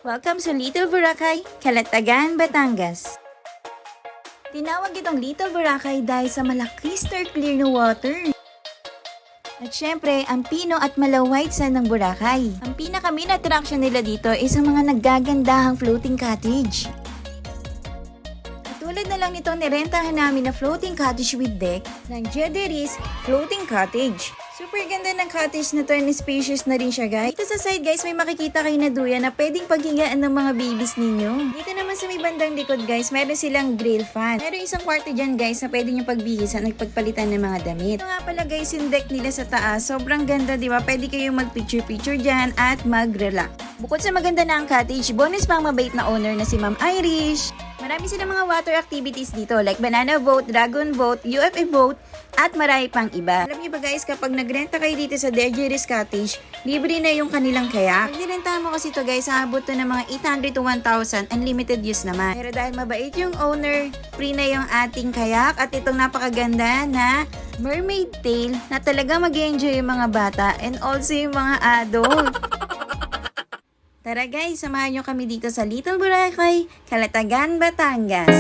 Welcome sa Little Boracay, Calatagan, Batangas. Tinawag itong Little Boracay dahil sa malaki star clear na water. At syempre, ang pino at malawhite sand ng Boracay. Ang pinaka-main attraction nila dito is ang mga naggagandahang floating cottage. Tulad na lang nitong nirentahan namin na floating cottage with deck ng Jederis Floating Cottage. Super ganda ng cottage na to and spacious na rin siya, guys. Dito sa side, guys, may makikita kayo na duyan na pwedeng paghingaan ng mga babies ninyo. Dito naman sa may bandang likod, guys, meron silang grill fan. Meron isang kwarto dyan, guys, na pwede nyo pagbihisan at pagpalitan ng mga damit. Ito nga pala, guys, yung deck nila sa taas. Sobrang ganda, di ba? Pwede kayong mag-picture-picture dyan at mag-relax. Bukod sa maganda na ang cottage, bonus pa ang mabait na owner na si Ma'am Irish. Marami silang mga water activities dito like banana boat, dragon boat, UFA boat, at marami pang iba. Alam niyo ba, guys, kapag nagrenta kayo dito sa Jederis Cottage, libre na yung kanilang kayak. Pag nirentahan mo kasi ito, guys, aabot to ng mga 800 to 1,000, unlimited use naman. Pero dahil mabait yung owner, free na yung ating kayak at itong napakaganda na mermaid tail na talaga mag-enjoy yung mga bata and also yung mga adult. Tara, guys, samahan nyo kami dito sa Little Boracay, Calatagan, Batangas.